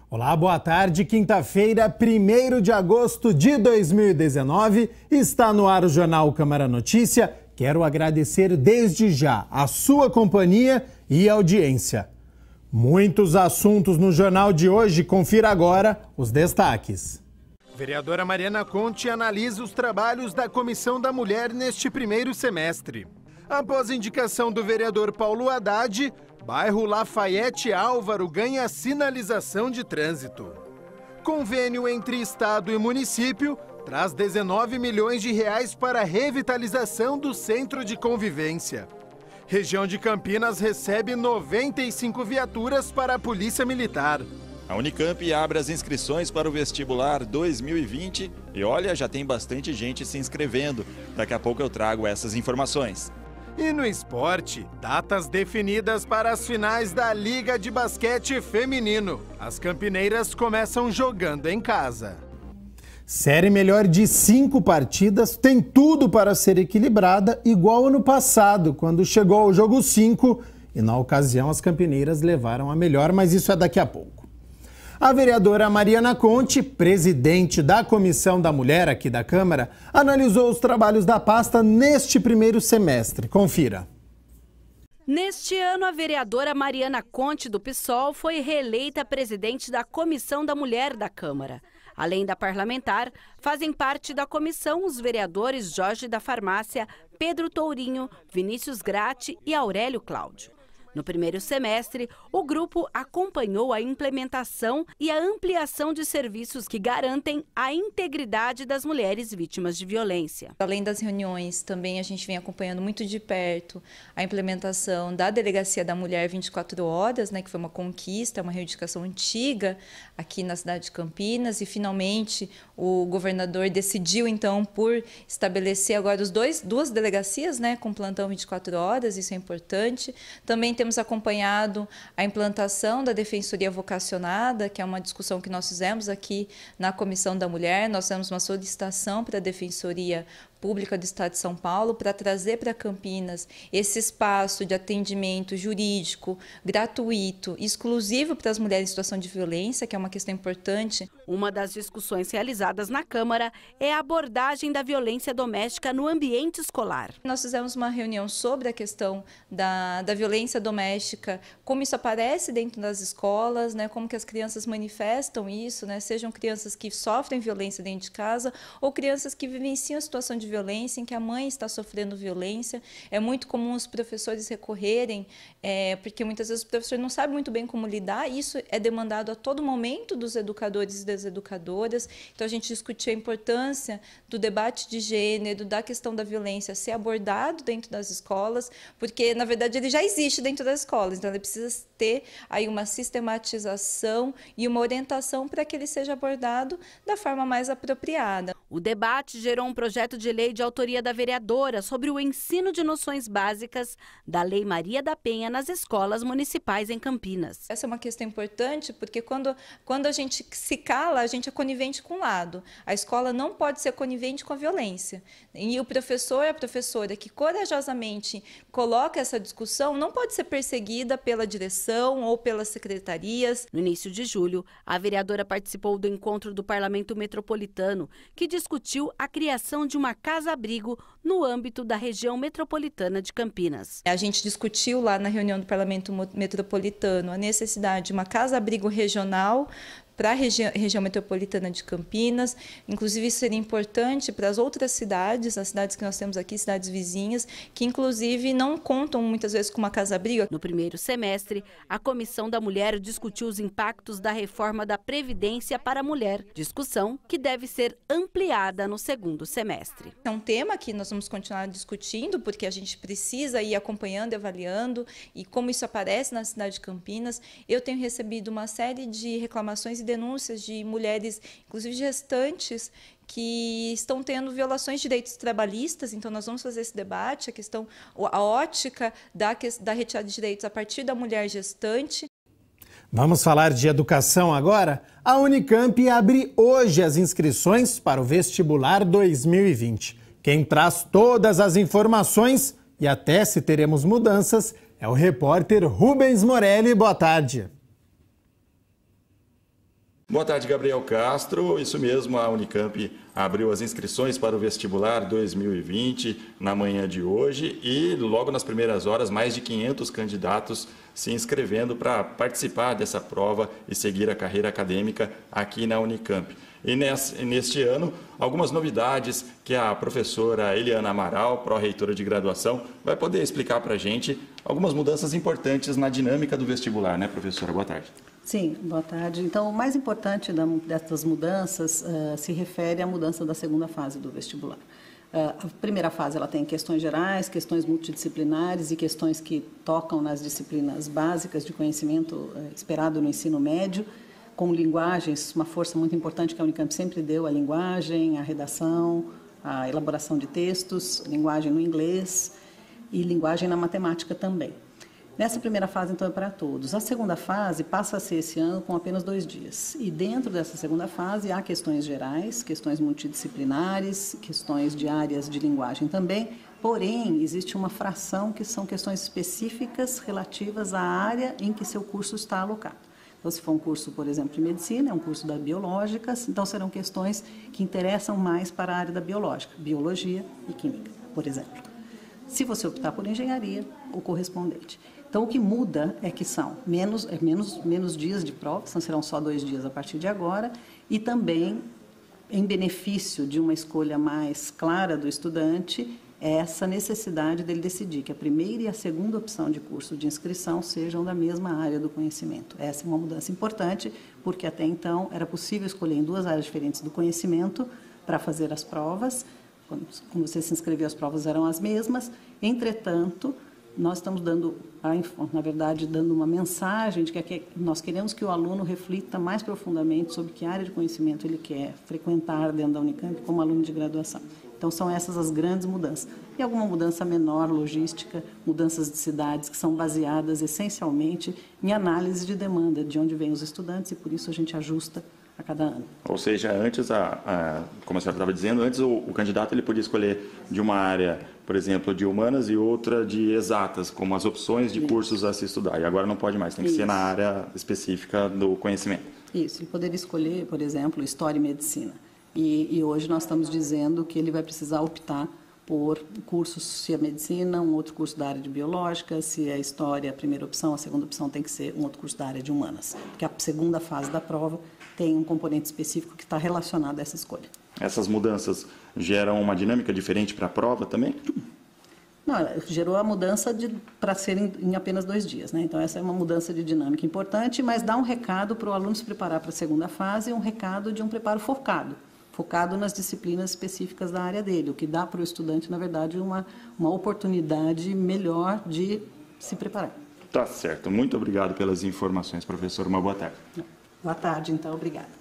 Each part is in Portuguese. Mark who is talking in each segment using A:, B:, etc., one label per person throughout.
A: Olá, boa tarde. Quinta-feira, 1º de agosto de 2019, está no ar o Jornal Câmara Notícia. Quero agradecer desde já a sua companhia e audiência. Muitos assuntos no jornal de hoje. Confira agora os destaques. Vereadora Mariana Conte analisa os trabalhos da Comissão da Mulher neste primeiro semestre. Após a indicação do vereador Paulo Haddad, bairro Lafayette Álvaro ganha sinalização de trânsito. Convênio entre Estado e município traz 19 milhões de reais para a revitalização do centro de convivência. Região de Campinas recebe 95 viaturas para a Polícia Militar.
B: A Unicamp abre as inscrições para o vestibular 2020 e olha, já tem bastante gente se inscrevendo. Daqui a pouco eu trago essas informações.
A: E no esporte, datas definidas para as finais da Liga de Basquete Feminino. As campineiras começam jogando em casa. Série melhor de 5 partidas tem tudo para ser equilibrada, igual ano passado, quando chegou ao jogo 5 e na ocasião as campineiras levaram a melhor, mas isso é daqui a pouco. A vereadora Mariana Conte, presidente da Comissão da Mulher aqui da Câmara, analisou os trabalhos da pasta neste primeiro semestre. Confira.
C: Neste ano, a vereadora Mariana Conte, do PSOL, foi reeleita presidente da Comissão da Mulher da Câmara. Além da parlamentar, fazem parte da comissão os vereadores Jorge da Farmácia, Pedro Tourinho, Vinícius Gratti e Aurélio Cláudio. No primeiro semestre, o grupo acompanhou a implementação e a ampliação de serviços que garantem a integridade das mulheres vítimas de violência.
D: Além das reuniões, também a gente vem acompanhando muito de perto a implementação da Delegacia da Mulher 24 horas, que foi uma conquista, uma reivindicação antiga aqui na cidade de Campinas, e finalmente o governador decidiu então por estabelecer agora duas delegacias, com plantão 24 horas, isso é importante. Também temos acompanhado a implantação da Defensoria Vocacionada, que é uma discussão que nós fizemos aqui na Comissão da Mulher. Nós fizemos uma solicitação para a Defensoria Pública do Estado de São Paulo para trazer para Campinas esse espaço de atendimento jurídico, gratuito, exclusivo para as mulheres em situação de violência, que é uma questão importante.
C: Uma das discussões realizadas na Câmara é a abordagem da violência doméstica no ambiente escolar.
D: Nós fizemos uma reunião sobre a questão da violência doméstica, como isso aparece dentro das escolas, como que as crianças manifestam isso, sejam crianças que sofrem violência dentro de casa ou crianças que vivenciam a situação de violência, em que a mãe está sofrendo violência. É muito comum os professores recorrerem, porque muitas vezes o professor não sabe muito bem como lidar, e isso é demandado a todo momento dos educadores e das educadoras. Então a gente discutiu a importância do debate de gênero, da questão da violência ser abordado dentro das escolas, porque na verdade ele já existe dentro das escolas, então ele precisa ter aí uma sistematização e uma orientação para que ele seja abordado da forma mais apropriada.
C: O debate gerou um projeto de lei de autoria da vereadora sobre o ensino de noções básicas da Lei Maria da Penha nas escolas municipais em Campinas.
D: Essa é uma questão importante porque quando a gente se cala, a gente é conivente com um lado. A escola não pode ser conivente com a violência. E o professor e a professora que corajosamente coloca essa discussão não pode ser perseguida pela direção ou pelas secretarias.
C: No início de julho, a vereadora participou do encontro do Parlamento Metropolitano, que discutiu a criação de uma casa-abrigo no âmbito da região metropolitana de Campinas.
D: A gente discutiu lá na reunião do Parlamento Metropolitano a necessidade de uma casa-abrigo regional para a região metropolitana de Campinas. Inclusive, isso seria importante para as outras cidades, as cidades que nós temos aqui, cidades vizinhas, que inclusive não contam muitas vezes com uma casa-abrigo.
C: No primeiro semestre, a Comissão da Mulher discutiu os impactos da reforma da Previdência para a Mulher, discussão que deve ser ampliada no segundo semestre.
D: É um tema que nós vamos continuar discutindo, porque a gente precisa ir acompanhando e avaliando, e como isso aparece na cidade de Campinas. Eu tenho recebido uma série de reclamações e denúncias de mulheres, inclusive gestantes, que estão tendo violações de direitos trabalhistas. Então nós vamos fazer esse debate, a ótica da retirada de direitos a partir da mulher gestante.
A: Vamos falar de educação agora? A Unicamp abre hoje as inscrições para o vestibular 2020. Quem traz todas as informações e até se teremos mudanças é o repórter Rubens Morelli. Boa tarde.
B: Boa tarde, Gabriel Castro. Isso mesmo, a Unicamp abriu as inscrições para o vestibular 2020 na manhã de hoje e logo nas primeiras horas mais de 500 candidatos se inscrevendo para participar dessa prova e seguir a carreira acadêmica aqui na Unicamp. E neste ano, algumas novidades que a professora Eliana Amaral, pró-reitora de graduação, vai poder explicar para a gente algumas mudanças importantes na dinâmica do vestibular, né, professora? Boa tarde.
E: Sim, boa tarde. Então, o mais importante dessas mudanças se refere à mudança da segunda fase do vestibular. A primeira fase ela tem questões gerais, questões multidisciplinares e questões que tocam nas disciplinas básicas de conhecimento esperado no ensino médio, com linguagens, uma força muito importante que a Unicamp sempre deu, a linguagem, a redação, a elaboração de textos, linguagem no inglês e linguagem na matemática também. Nessa primeira fase, então, é para todos. A segunda fase passa a ser esse ano com apenas 2 dias. E dentro dessa segunda fase há questões gerais, questões multidisciplinares, questões de áreas de linguagem também. Porém, existe uma fração que são questões específicas relativas à área em que seu curso está alocado. Então, se for um curso, por exemplo, de medicina, é um curso da biológicas, então serão questões que interessam mais para a área da biológica, biologia e química, por exemplo. Se você optar por engenharia, o correspondente. Então, o que muda é que são menos dias de prova, serão só 2 dias a partir de agora, e também, em benefício de uma escolha mais clara do estudante, essa necessidade dele decidir que a primeira e a segunda opção de curso de inscrição sejam da mesma área do conhecimento. Essa é uma mudança importante, porque até então era possível escolher em 2 áreas diferentes do conhecimento para fazer as provas. Quando você se inscreveu, as provas eram as mesmas. Entretanto, nós estamos dando uma mensagem de que nós queremos que o aluno reflita mais profundamente sobre que área de conhecimento ele quer frequentar dentro da Unicamp como aluno de graduação. Então, são essas as grandes mudanças. E alguma mudança menor, logística, mudanças de cidades que são baseadas essencialmente em análise de demanda, de onde vêm os estudantes, e por isso a gente ajusta a cada ano.
B: Ou seja, antes, como a senhora estava dizendo, antes o candidato ele podia escolher de uma área, por exemplo, de humanas e outra de exatas, como as opções de cursos a se estudar. E agora não pode mais, tem que ser na área específica do conhecimento.
E: Isso, ele poderia escolher, por exemplo, História e Medicina. E hoje nós estamos dizendo que ele vai precisar optar por cursos, se é medicina, um outro curso da área de biológica, se é história, a primeira opção, a segunda opção tem que ser um outro curso da área de humanas. Porque a segunda fase da prova tem um componente específico que está relacionado a essa escolha.
B: Essas mudanças geram uma dinâmica diferente para a prova também?
E: Não, gerou a mudança para ser em apenas 2 dias, né? Então, essa é uma mudança de dinâmica importante, mas dá um recado para o aluno se preparar para a segunda fase, um recado de um preparo focado nas disciplinas específicas da área dele, o que dá para o estudante, na verdade, uma oportunidade melhor de se preparar.
B: Tá certo. Muito obrigado pelas informações, professor. Uma boa tarde.
E: Boa tarde, então. Obrigada.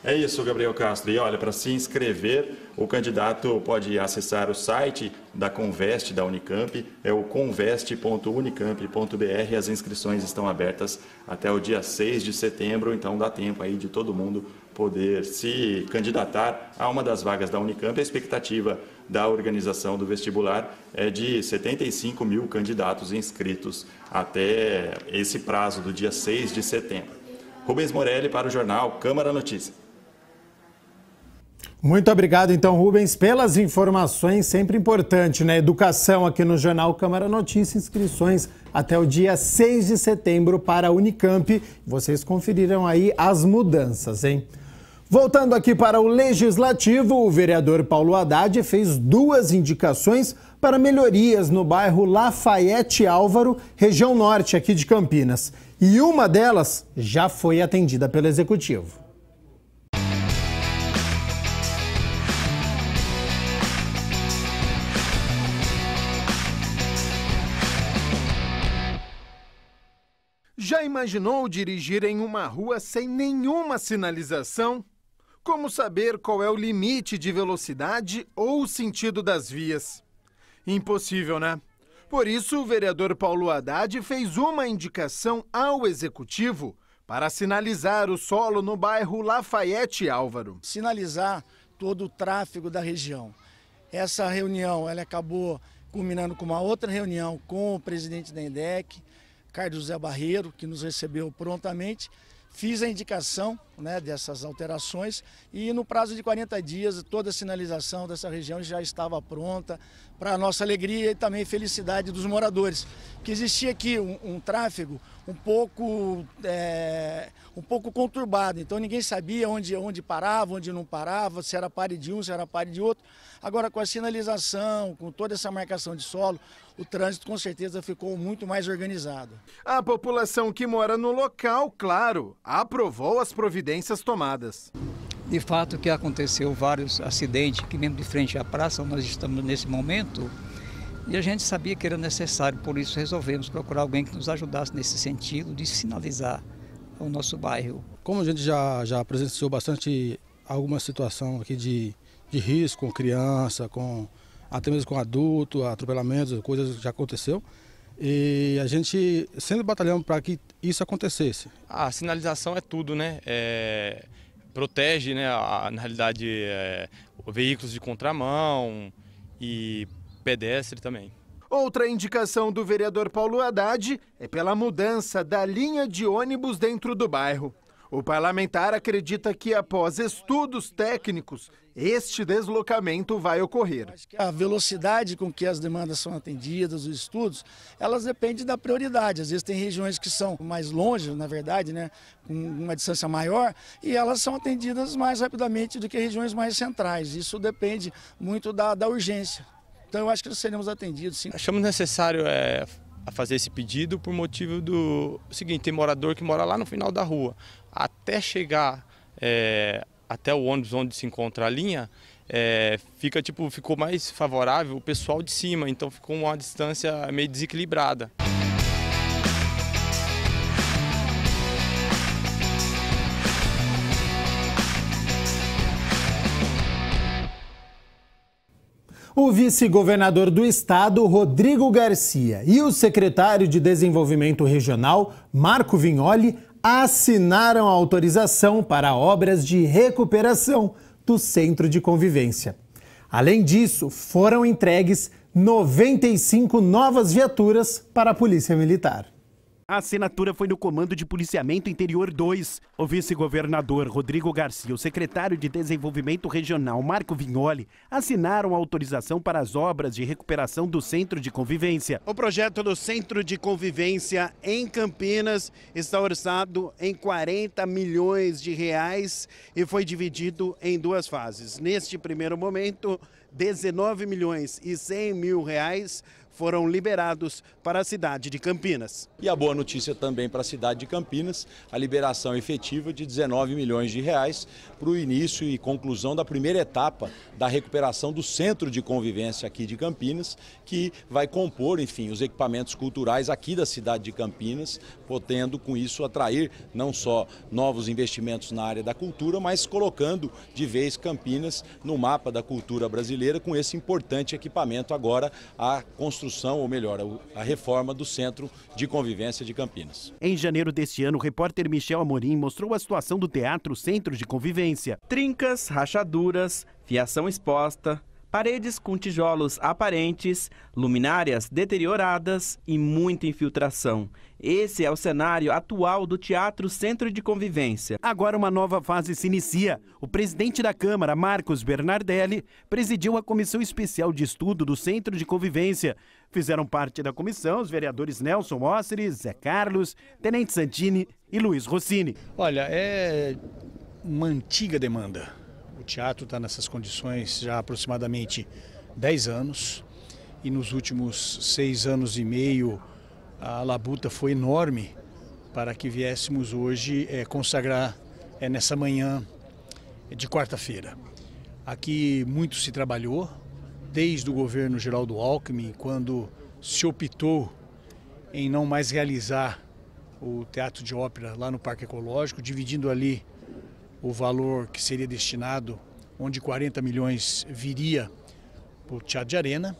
B: É isso, Gabriel Castro. E olha, para se inscrever, o candidato pode acessar o site da Conveste da Unicamp, é o conveste.unicamp.br. As inscrições estão abertas até o dia 6 de setembro, então dá tempo aí de todo mundo poder se candidatar a uma das vagas da Unicamp. A expectativa da organização do vestibular é de 75 mil candidatos inscritos até esse prazo do dia 6 de setembro. Rubens Morelli para o jornal Câmara Notícia.
A: Muito obrigado, então, Rubens, pelas informações, sempre importante, né? Educação aqui no Jornal Câmara Notícia, inscrições até o dia 6 de setembro para a Unicamp. Vocês conferiram aí as mudanças, hein? Voltando aqui para o Legislativo, o vereador Paulo Haddad fez 2 indicações para melhorias no bairro Lafayette Álvaro, região norte aqui de Campinas. E uma delas já foi atendida pelo Executivo. Já imaginou dirigir em uma rua sem nenhuma sinalização? Como saber qual é o limite de velocidade ou o sentido das vias? Impossível, né? Por isso, o vereador Paulo Haddad fez uma indicação ao Executivo para sinalizar o solo no bairro Lafayette, Álvaro.
F: Sinalizar todo o tráfego da região. Essa reunião ela acabou culminando com uma outra reunião com o presidente da ENDEC, Carlos José Barreiro, que nos recebeu prontamente. Fiz a indicação, né, dessas alterações e no prazo de 40 dias toda a sinalização dessa região já estava pronta, para a nossa alegria e também felicidade dos moradores. Que existia aqui um tráfego um pouco conturbado, então ninguém sabia onde parava, onde não parava, se era pare de um, se era pare de outro. Agora com a sinalização, com toda essa marcação de solo, o trânsito com certeza ficou muito mais organizado.
A: A população que mora no local, claro, aprovou as providências tomadas.
G: De fato que aconteceu vários acidentes aqui mesmo de frente à praça, onde nós estamos nesse momento, e a gente sabia que era necessário, por isso resolvemos procurar alguém que nos ajudasse nesse sentido de sinalizar o nosso bairro.
H: Como a gente já presenciou bastante alguma situação aqui de risco com criança, até mesmo com adulto, atropelamentos, coisas já aconteceu. E a gente sempre batalhamos para que isso acontecesse.
I: A sinalização é tudo, né? Protege, né, na realidade, veículos de contramão e pedestre também.
A: Outra indicação do vereador Paulo Haddad é pela mudança da linha de ônibus dentro do bairro. O parlamentar acredita que, após estudos técnicos, este deslocamento vai ocorrer.
F: A velocidade com que as demandas são atendidas, os estudos, elas dependem da prioridade. Às vezes tem regiões que são mais longe, na verdade, né, com uma distância maior, e elas são atendidas mais rapidamente do que regiões mais centrais. Isso depende muito da urgência. Então eu acho que nós seremos atendidos, sim.
I: Achamos necessário a fazer esse pedido por motivo do seguinte: tem morador que mora lá no final da rua. Até chegar até o ônibus onde se encontra a linha, ficou mais favorável o pessoal de cima, então ficou uma distância meio desequilibrada.
A: O vice-governador do estado, Rodrigo Garcia, e o secretário de Desenvolvimento Regional, Marco Vignoli, assinaram a autorização para obras de recuperação do Centro de Convivência. Além disso, foram entregues 95 novas viaturas para a Polícia Militar.
J: A assinatura foi no Comando de Policiamento Interior 2. O vice-governador Rodrigo Garcia e o secretário de Desenvolvimento Regional, Marco Vignoli, assinaram a autorização para as obras de recuperação do Centro de Convivência. O projeto do Centro de Convivência em Campinas está orçado em 40 milhões de reais e foi dividido em duas fases. Neste primeiro momento, 19 milhões e 100 mil reais foram liberados para a cidade de Campinas.
K: E a boa notícia também para a cidade de Campinas, a liberação efetiva de 19 milhões de reais para o início e conclusão da primeira etapa da recuperação do Centro de Convivência aqui de Campinas, que vai compor, enfim, os equipamentos culturais aqui da cidade de Campinas, podendo com isso atrair não só novos investimentos na área da cultura, mas colocando de vez Campinas no mapa da cultura brasileira com esse importante equipamento agora, a construção, ou melhor, a reforma do Centro de Convivência de Campinas.
J: Em janeiro deste ano, o repórter Michel Amorim mostrou a situação do Teatro Centro de Convivência.
L: Trincas, rachaduras, fiação exposta, paredes com tijolos aparentes, luminárias deterioradas e muita infiltração. Esse é o cenário atual do Teatro Centro de Convivência.
J: Agora uma nova fase se inicia. O presidente da Câmara, Marcos Bernardelli, presidiu a comissão especial de estudo do Centro de Convivência. Fizeram parte da comissão os vereadores Nelson Osseri, Zé Carlos, Tenente Santini e Luiz Rossini.
M: Olha, é uma antiga demanda. O teatro está nessas condições já há aproximadamente 10 anos e nos últimos 6 anos e meio a labuta foi enorme para que viéssemos hoje consagrar nessa manhã de quarta-feira. Aqui muito se trabalhou, desde o governo Geraldo Alckmin, quando se optou em não mais realizar o teatro de ópera lá no Parque Ecológico, dividindo ali o valor que seria destinado, onde 40 milhões viria para o Teatro de Arena.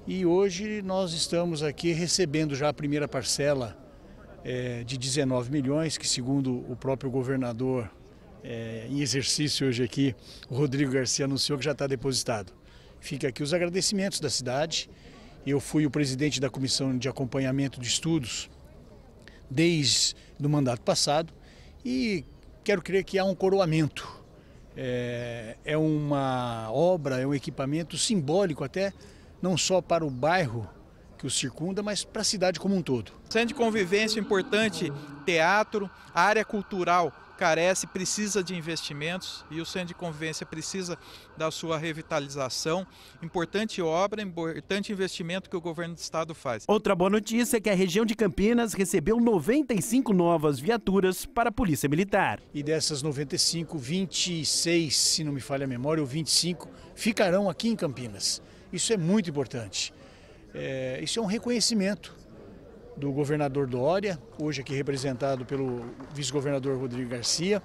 M: E hoje nós estamos aqui recebendo já a primeira parcela de 19 milhões, que segundo o próprio governador em exercício hoje aqui, o Rodrigo Garcia anunciou que já está depositado. Fica aqui os agradecimentos da cidade. Eu fui o presidente da Comissão de Acompanhamento de Estudos desde o mandato passado e quero crer que há um coroamento. É uma obra, é um equipamento simbólico até, não só para o bairro que o circunda, mas para a cidade como um todo.
N: Centro de convivência importante, teatro, a área cultural carece, precisa de investimentos e o Centro de Convivência precisa da sua revitalização. Importante obra, importante investimento que o governo do estado faz.
J: Outra boa notícia é que a região de Campinas recebeu 95 novas viaturas para a Polícia Militar.
M: E dessas 95, 26, se não me falha a memória, ou 25, ficarão aqui em Campinas. Isso é muito importante. Isso é um reconhecimento do governador Dória, hoje aqui representado pelo vice-governador Rodrigo Garcia,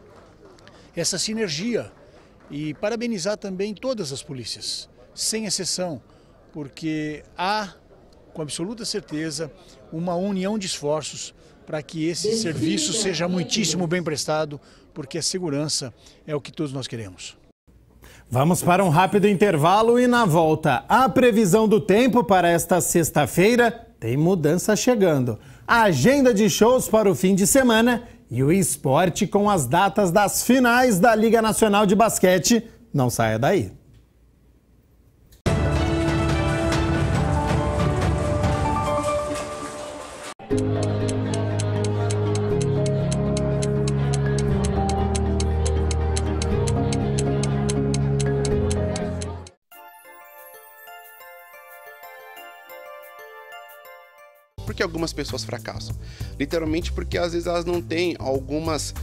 M: essa sinergia e parabenizar também todas as polícias, sem exceção, porque há, com absoluta certeza, uma união de esforços para que esse serviço seja muitíssimo bem prestado, porque a segurança é o que todos nós queremos.
A: Vamos para um rápido intervalo e na volta, a previsão do tempo para esta sexta-feira tem mudança chegando. A agenda de shows para o fim de semana e o esporte com as datas das finais da Liga Nacional de Basquete. Não saia daí.
O: Por que algumas pessoas fracassam? Literalmente porque às vezes elas não têm algumas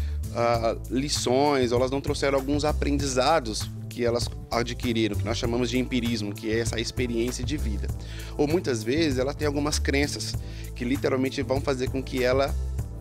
O: lições, ou elas não trouxeram alguns aprendizados que elas adquiriram, que nós chamamos de empirismo, que é essa experiência de vida. Ou muitas vezes ela tem algumas crenças que literalmente vão fazer com que ela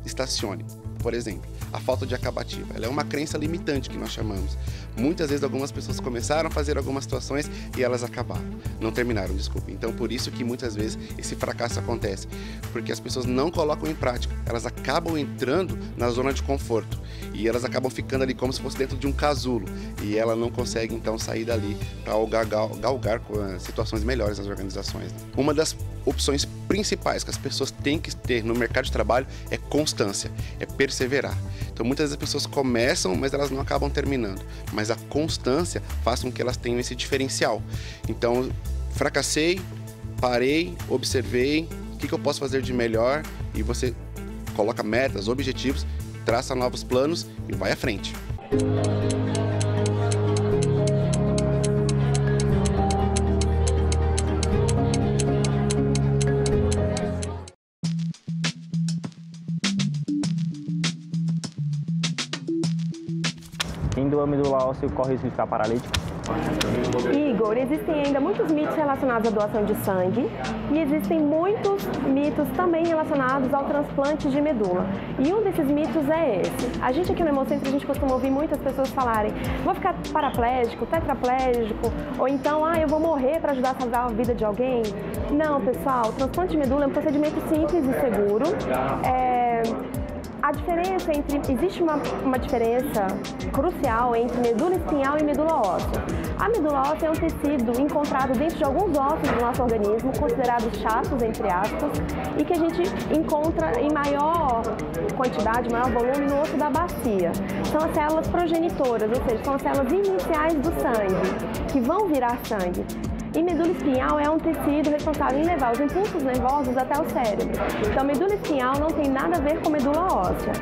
O: estacione. Por exemplo, a falta de acabativa. Ela é uma crença limitante que nós chamamos. Muitas vezes algumas pessoas começaram a fazer algumas situações e elas acabaram. Não terminaram, desculpe. Então por isso que muitas vezes esse fracasso acontece. Porque as pessoas não colocam em prática. Elas acabam entrando na zona de conforto. E elas acabam ficando ali como se fosse dentro de um casulo. E ela não consegue então sair dali para galgar com situações melhores nas organizações. Uma das opções principais que as pessoas têm que ter no mercado de trabalho é constância, é perseverar. Então muitas vezes as pessoas começam, mas elas não acabam terminando. Mas a constância faz com que elas tenham esse diferencial. Então, fracassei, parei, observei, o que eu posso fazer de melhor, e você coloca metas, objetivos, traça novos planos e vai à frente.
P: Quem doa medula óssea corre o risco de ficar paralítico?
Q: Igor, existem ainda muitos mitos relacionados à doação de sangue e existem muitos mitos também relacionados ao transplante de medula. E um desses mitos é esse. A gente aqui no Hemocentro, a gente costuma ouvir muitas pessoas falarem: vou ficar paraplégico, tetraplégico, ou então, eu vou morrer para ajudar a salvar a vida de alguém. Não, pessoal, o transplante de medula é um procedimento simples e seguro. A diferença existe uma diferença crucial entre medula espinhal e medula óssea. A medula óssea é um tecido encontrado dentro de alguns ossos do nosso organismo, considerados chatos, entre aspas, e que a gente encontra em maior quantidade, maior volume no osso da bacia. São as células progenitoras, ou seja, são as células iniciais do sangue, que vão virar sangue. E medula espinhal é um tecido responsável em levar os impulsos nervosos até o cérebro. Então, medula espinhal não tem nada a ver com medula óssea,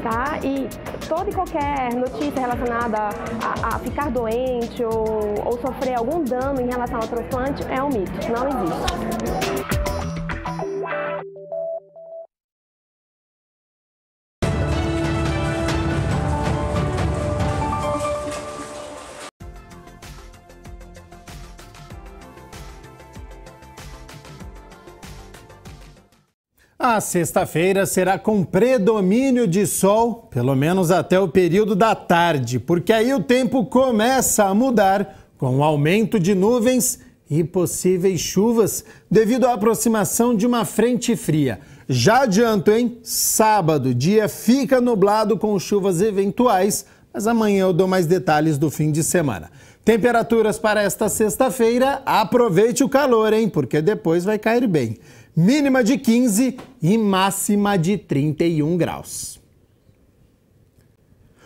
Q: tá? E toda e qualquer notícia relacionada a ficar doente ou sofrer algum dano em relação ao transplante é um mito, não existe.
A: A sexta-feira será com predomínio de sol, pelo menos até o período da tarde, porque aí o tempo começa a mudar com o aumento de nuvens e possíveis chuvas devido à aproximação de uma frente fria. Já adianto, hein? Sábado, dia fica nublado com chuvas eventuais, mas amanhã eu dou mais detalhes do fim de semana. Temperaturas para esta sexta-feira, aproveite o calor, hein? Porque depois vai cair bem. Mínima de 15 e máxima de 31 graus.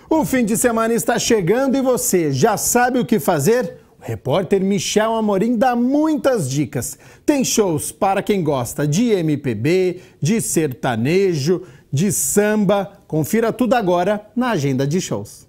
A: O fim de semana está chegando e você já sabe o que fazer? O repórter Michel Amorim dá muitas dicas. Tem shows para quem gosta de MPB, de sertanejo, de samba. Confira tudo agora na agenda de shows.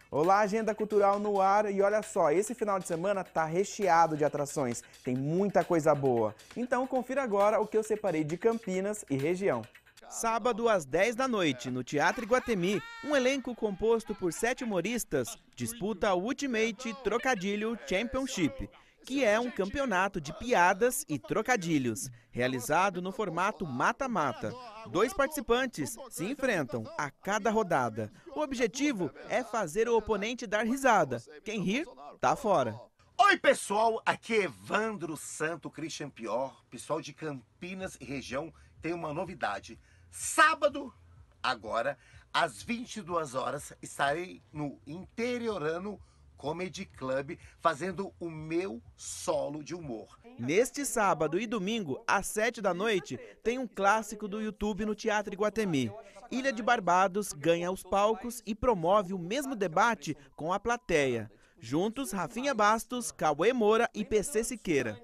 L: Olá, Agenda Cultural no ar e olha só, esse final de semana tá recheado de atrações, tem muita coisa boa. Então confira agora o que eu separei de Campinas e região. Sábado às 10 da noite, no Teatro Iguatemi, um elenco composto por 7 humoristas disputa o Ultimate Trocadilho Championship, que é um campeonato de piadas e trocadilhos, realizado no formato mata-mata. 2 participantes se enfrentam a cada rodada. O objetivo é fazer o oponente dar risada. Quem rir, tá fora.
R: Oi pessoal, aqui é Evandro Santo, Christian Pior, pessoal de Campinas e região, tem uma novidade. Sábado, agora, às 22 horas, estarei no Interiorano Comedy Club fazendo o meu solo de humor.
L: Neste sábado e domingo, às 7 da noite, tem um clássico do YouTube no Teatro Iguatemi. Ilha de Barbados ganha os palcos e promove o mesmo debate com a plateia. Juntos, Rafinha Bastos, Cauê Moura e PC Siqueira.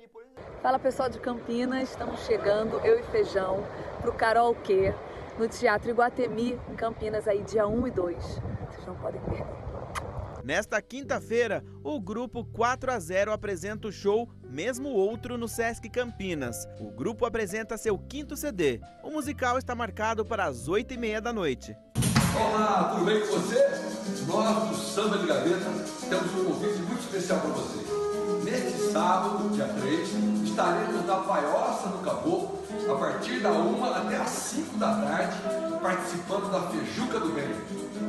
S: Fala pessoal de Campinas, estamos chegando, eu e Feijão, pro Karaokê, no Teatro Iguatemi, em Campinas, aí dia 1 e 2. Vocês não podem perder.
L: Nesta quinta-feira, o grupo 4x0 apresenta o show Mesmo Outro no Sesc Campinas. O grupo apresenta seu 5º CD. O musical está marcado para as 8h30 da noite.
T: Olá, tudo bem com você? Nós do Samba de Gaveta temos um convite muito especial para você. Neste sábado, dia 3, estaremos na Paioça do Caboclo, a partir da 1 até as 5 da tarde, participando da Feijuca do Bem.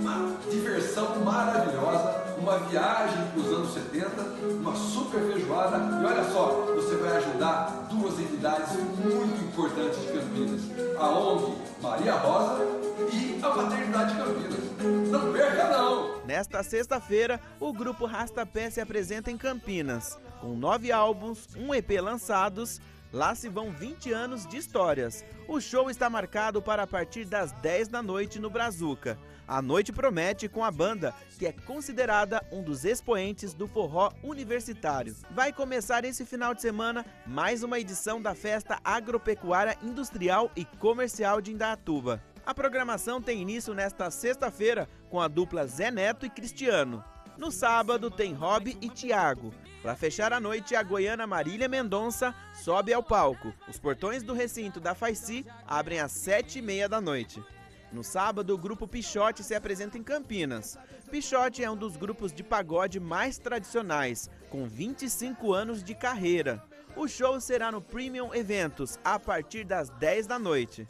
T: Uma diversão maravilhosa, uma viagem para os anos 70, uma super feijoada e olha só, você vai ajudar 2 entidades muito importantes de Campinas, a ONG Maria Rosa e a Maternidade Campinas. Não perca não!
L: Nesta sexta-feira, o grupo Rastapé se apresenta em Campinas, com 9 álbuns, um EP lançados. Lá se vão 20 anos de histórias. O show está marcado para a partir das 10 da noite no Brazuca. A noite promete com a banda, que é considerada um dos expoentes do forró universitário. Vai começar esse final de semana mais uma edição da Festa Agropecuária Industrial e Comercial de Indaiatuba. A programação tem início nesta sexta-feira com a dupla Zé Neto e Cristiano. No sábado tem Rob e Thiago. Para fechar a noite, a goiana Marília Mendonça sobe ao palco. Os portões do recinto da Faici abrem às 7h30 da noite. No sábado, o grupo Pichote se apresenta em Campinas. Pichote é um dos grupos de pagode mais tradicionais, com 25 anos de carreira. O show será no Premium Eventos, a partir das 10 da noite.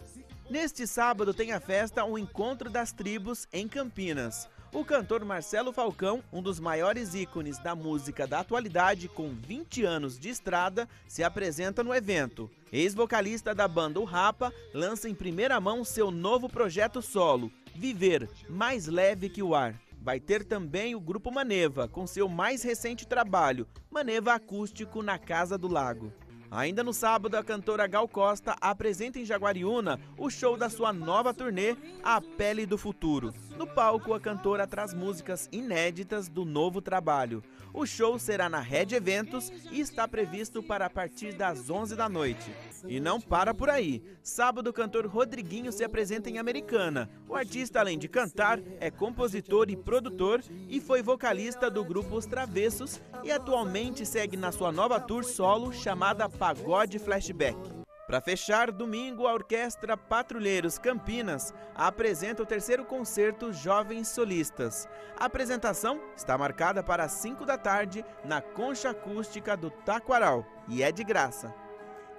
L: Neste sábado tem a festa O Encontro das Tribos, em Campinas. O cantor Marcelo Falcão, um dos maiores ícones da música da atualidade, com 20 anos de estrada, se apresenta no evento. Ex-vocalista da banda O Rapa lança em primeira mão seu novo projeto solo, Viver, Mais Leve que o Ar. Vai ter também o Grupo Maneva, com seu mais recente trabalho, Maneva Acústico na Casa do Lago. Ainda no sábado, a cantora Gal Costa apresenta em Jaguariúna o show da sua nova turnê, A Pele do Futuro. No palco, a cantora traz músicas inéditas do novo trabalho. O show será na Red Eventos e está previsto para a partir das 11 da noite. E não para por aí. Sábado, o cantor Rodriguinho se apresenta em Americana. O artista, além de cantar, é compositor e produtor e foi vocalista do grupo Os Travessos e atualmente segue na sua nova tour solo chamada Pagode Flashback. Para fechar, domingo, a Orquestra Patrulheiros Campinas apresenta o 3º concerto Jovens Solistas. A apresentação está marcada para as 5 da tarde na Concha Acústica do Taquaral e é de graça.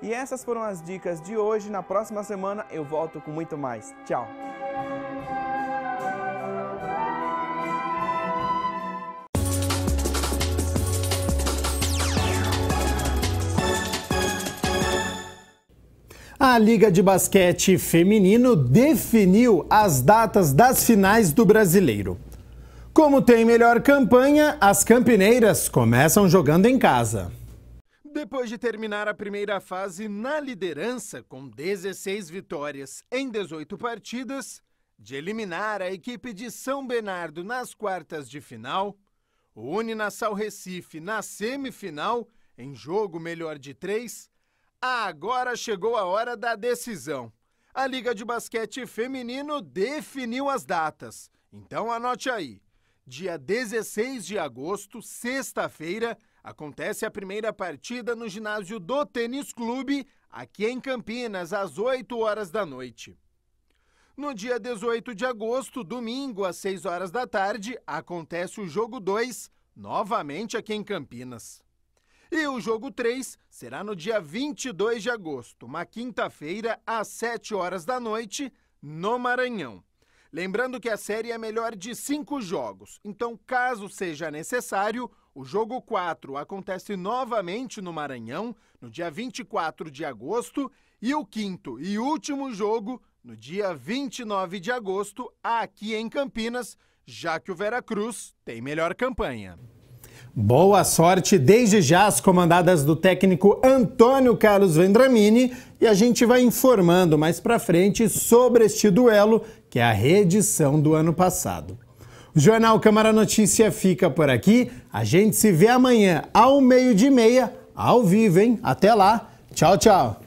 L: E essas foram as dicas de hoje. Na próxima semana eu volto com muito mais. Tchau!
A: A Liga de Basquete Feminino definiu as datas das finais do Brasileiro. Como tem melhor campanha, as campineiras começam jogando em casa. Depois de terminar a primeira fase na liderança, com 16 vitórias em 18 partidas, de eliminar a equipe de São Bernardo nas quartas de final, o Uninassal Recife na semifinal, em jogo melhor de 3, agora chegou a hora da decisão. A Liga de Basquete Feminino definiu as datas, então anote aí. Dia 16 de agosto, sexta-feira, acontece a primeira partida no ginásio do Tênis Clube, aqui em Campinas, às 8 horas da noite. No dia 18 de agosto, domingo, às 6 horas da tarde, acontece o jogo 2, novamente aqui em Campinas. E o jogo 3 será no dia 22 de agosto, uma quinta-feira, às 7 horas da noite, no Maranhão. Lembrando que a série é melhor de 5 jogos, então caso seja necessário, o jogo 4 acontece novamente no Maranhão, no dia 24 de agosto, e o quinto e último jogo no dia 29 de agosto, aqui em Campinas, já que o Veracruz tem melhor campanha. Boa sorte desde já às comandadas do técnico Antônio Carlos Vendramini, e a gente vai informando mais pra frente sobre este duelo, que é a reedição do ano passado. O Jornal Câmara Notícia fica por aqui, a gente se vê amanhã ao 12:30, ao vivo, hein? Até lá, tchau, tchau!